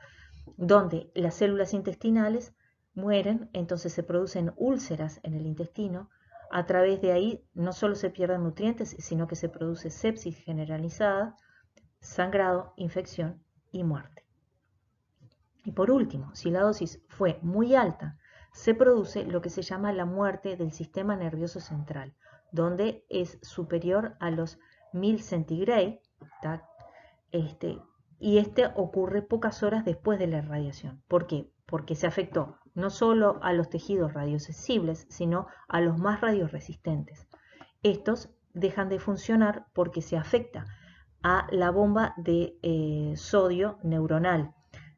donde las células intestinales mueren, entonces se producen úlceras en el intestino. A través de ahí no solo se pierden nutrientes, sino que se produce sepsis generalizada, sangrado, infección y muerte. Y por último, si la dosis fue muy alta, se produce lo que se llama la muerte del sistema nervioso central, donde es superior a los 1000 centigrade, y este ocurre pocas horas después de la irradiación. ¿Por qué? Porque se afectó no solo a los tejidos radiosensibles, sino a los más radioresistentes. Estos dejan de funcionar porque se afecta a la bomba de sodio neuronal.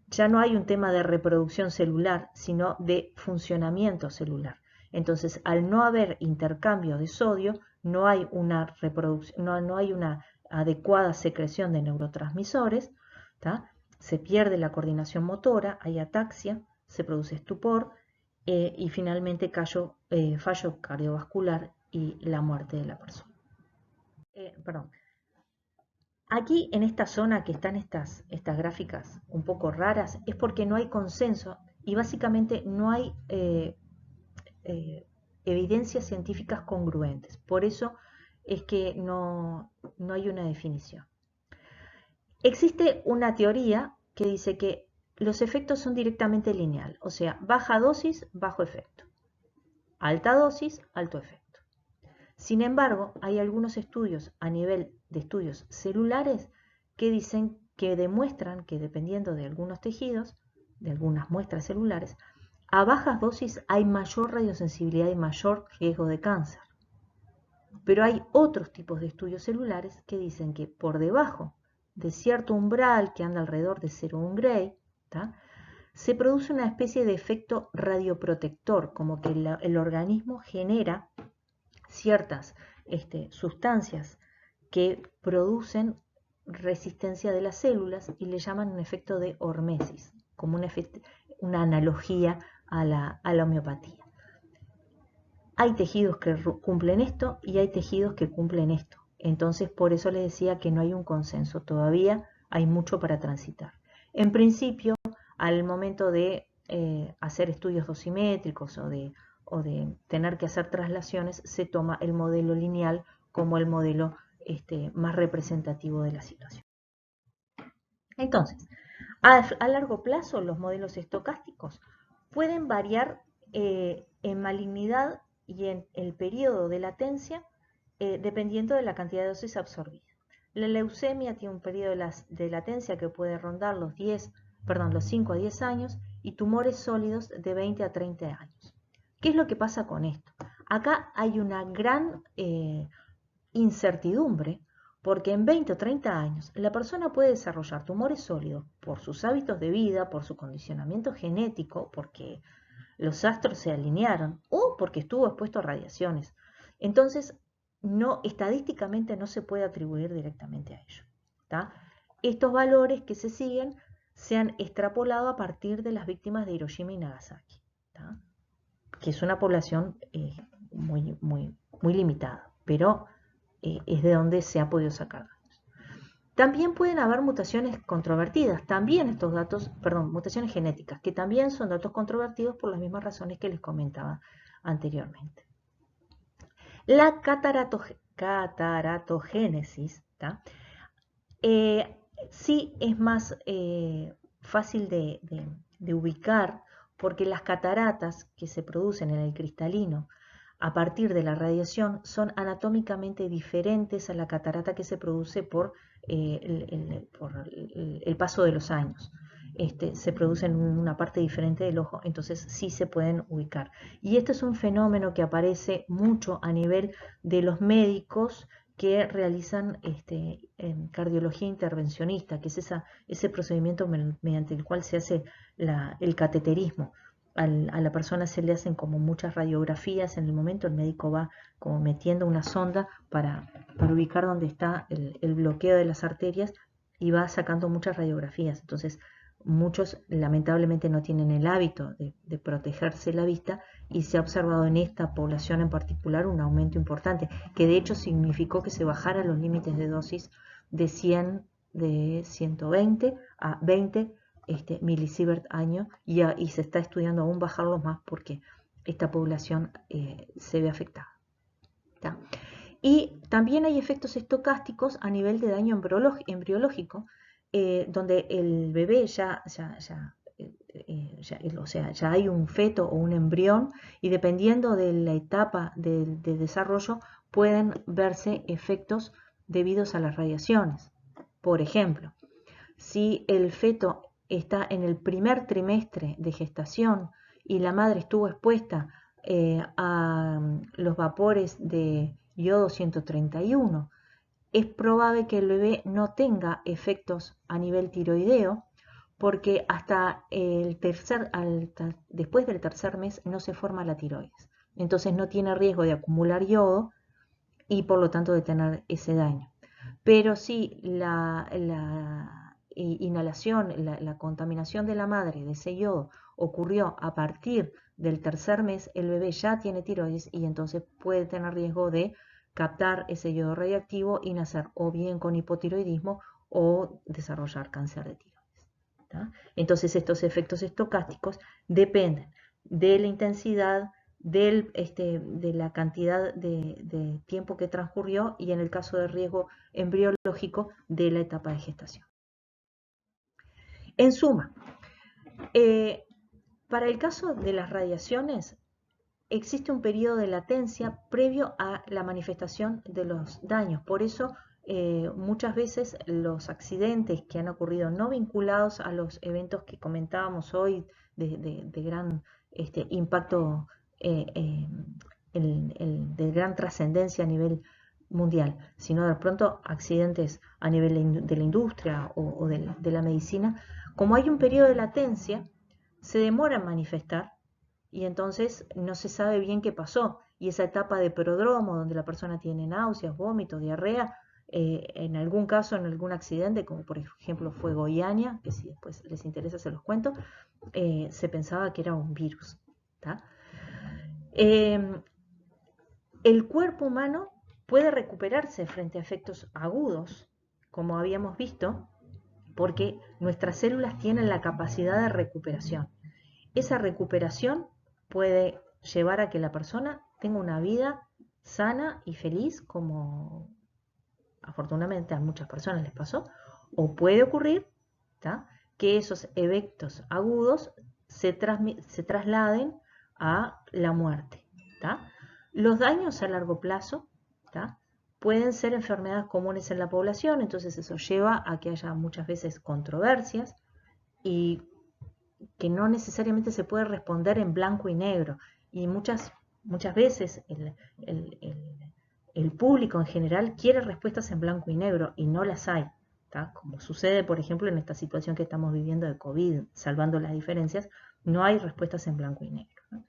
Ya no hay un tema de reproducción celular, sino de funcionamiento celular. Entonces, al no haber intercambio de sodio, no hay una reproducción, no hay una adecuada secreción de neurotransmisores, ¿tá? Se pierde la coordinación motora, hay ataxia, se produce estupor y finalmente fallo cardiovascular y la muerte de la persona. Aquí en esta zona que están estas gráficas un poco raras es porque no hay consenso y básicamente no hay evidencias científicas congruentes. Por eso es que no hay una definición. Existe una teoría que dice que los efectos son directamente lineales, o sea, baja dosis, bajo efecto. Alta dosis, alto efecto. Sin embargo, hay algunos estudios a nivel de estudios celulares que dicen que demuestran que dependiendo de algunos tejidos, de algunas muestras celulares, a bajas dosis hay mayor radiosensibilidad y mayor riesgo de cáncer. Pero hay otros tipos de estudios celulares que dicen que por debajo de cierto umbral que anda alrededor de 0,1 gray, se produce una especie de efecto radioprotector, como que el organismo genera ciertas sustancias que producen resistencia de las células y le llaman un efecto de hormesis, como una analogía a la homeopatía. Hay tejidos que cumplen esto y hay tejidos que cumplen esto. Entonces, por eso les decía que no hay un consenso. Todavía hay mucho para transitar. En principio, al momento de hacer estudios dosimétricos o de tener que hacer traslaciones, se toma el modelo lineal como el modelo más representativo de la situación. Entonces, a largo plazo, los modelos estocásticos pueden variar en malignidad y en el periodo de latencia dependiendo de la cantidad de dosis absorbida. La leucemia tiene un periodo de latencia que puede rondar los 5 a 10 años y tumores sólidos de 20 a 30 años. ¿Qué es lo que pasa con esto? Acá hay una gran incertidumbre porque en 20 o 30 años la persona puede desarrollar tumores sólidos por sus hábitos de vida, por su condicionamiento genético, porque los astros se alinearon o porque estuvo expuesto a radiaciones. Entonces, estadísticamente no se puede atribuir directamente a ello. ¿Tá? Estos valores que se siguen se han extrapolado a partir de las víctimas de Hiroshima y Nagasaki, ¿tá? Que es una población muy limitada, pero es de donde se ha podido sacar datos. También pueden haber mutaciones controvertidas, mutaciones genéticas, que también son datos controvertidos por las mismas razones que les comentaba anteriormente. La cataratogénesis sí es más fácil de ubicar porque las cataratas que se producen en el cristalino a partir de la radiación son anatómicamente diferentes a la catarata que se produce por el paso de los años. Se produce en una parte diferente del ojo, entonces sí se pueden ubicar. Y este es un fenómeno que aparece mucho a nivel de los médicos que realizan en cardiología intervencionista, que es ese procedimiento mediante el cual se hace el cateterismo. A la persona se le hacen como muchas radiografías, en el momento el médico va como metiendo una sonda para ubicar dónde está el bloqueo de las arterias y va sacando muchas radiografías. Entonces muchos lamentablemente no tienen el hábito de protegerse la vista y se ha observado en esta población en particular un aumento importante, que de hecho significó que se bajaran los límites de dosis de 120 a 20 milisievert año y se está estudiando aún bajarlos más porque esta población se ve afectada. ¿Tá? Y también hay efectos estocásticos a nivel de daño embriológico, donde el bebé ya hay un feto o un embrión y dependiendo de la etapa de desarrollo pueden verse efectos debidos a las radiaciones. Por ejemplo, si el feto está en el primer trimestre de gestación y la madre estuvo expuesta a los vapores de yodo 131, es probable que el bebé no tenga efectos a nivel tiroideo porque después del tercer mes no se forma la tiroides. Entonces no tiene riesgo de acumular yodo y por lo tanto de tener ese daño. Pero si la inhalación, la contaminación de la madre de ese yodo ocurrió a partir del tercer mes, el bebé ya tiene tiroides y entonces puede tener riesgo de captar ese yodo radioactivo y nacer o bien con hipotiroidismo o desarrollar cáncer de tiroides. ¿Tá? Entonces estos efectos estocásticos dependen de la intensidad, de la cantidad de tiempo que transcurrió y en el caso de riesgo embriológico de la etapa de gestación. En suma, para el caso de las radiaciones existe un periodo de latencia previo a la manifestación de los daños. Por eso muchas veces los accidentes que han ocurrido no vinculados a los eventos que comentábamos hoy de gran impacto, de gran trascendencia a nivel mundial, sino de pronto accidentes a nivel de la industria o de la medicina, como hay un periodo de latencia, se demora en manifestar y entonces no se sabe bien qué pasó. Y esa etapa de prodromo, donde la persona tiene náuseas, vómitos, diarrea, en algún caso, en algún accidente, como por ejemplo fue Goiânia, que si después les interesa se los cuento, se pensaba que era un virus. ¿Tá? El cuerpo humano puede recuperarse frente a efectos agudos, como habíamos visto, porque nuestras células tienen la capacidad de recuperación. esa recuperación puede llevar a que la persona tenga una vida sana y feliz, como afortunadamente a muchas personas les pasó, o puede ocurrir, ¿tá?, que esos eventos agudos se trasladen a la muerte, ¿tá? Los daños a largo plazo, ¿tá?, pueden ser enfermedades comunes en la población, entonces eso lleva a que haya muchas veces controversias y que no necesariamente se puede responder en blanco y negro. Y muchas veces el público en general quiere respuestas en blanco y negro y no las hay, ¿tá? Como sucede, por ejemplo, en esta situación que estamos viviendo de COVID, salvando las diferencias, no hay respuestas en blanco y negro, ¿no?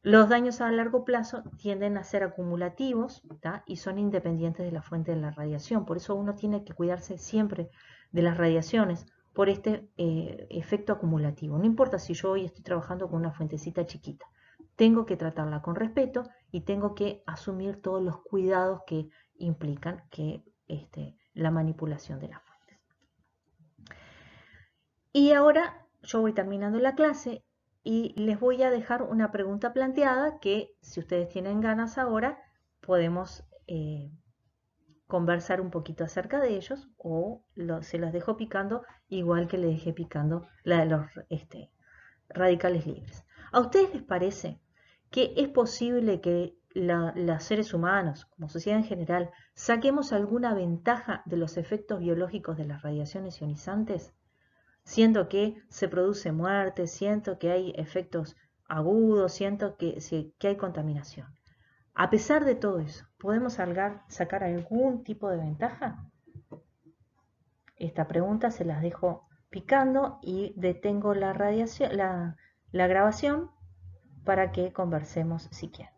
Los daños a largo plazo tienden a ser acumulativos, ¿tá?, y son independientes de la fuente de la radiación. Por eso uno tiene que cuidarse siempre de las radiaciones por este efecto acumulativo. No importa si yo hoy estoy trabajando con una fuentecita chiquita, tengo que tratarla con respeto y tengo que asumir todos los cuidados que implican la manipulación de las fuentes. Y ahora yo voy terminando la clase y les voy a dejar una pregunta planteada que, si ustedes tienen ganas ahora, podemos conversar un poquito acerca de ellos, o se los dejo picando igual que le dejé picando la de los radicales libres. ¿A ustedes les parece que es posible que los seres humanos, como sociedad en general, saquemos alguna ventaja de los efectos biológicos de las radiaciones ionizantes? Siento que se produce muerte, siento que hay efectos agudos, siento que hay contaminación. A pesar de todo eso, ¿podemos sacar algún tipo de ventaja? Esta pregunta se las dejo picando y detengo la grabación para que conversemos si quieren.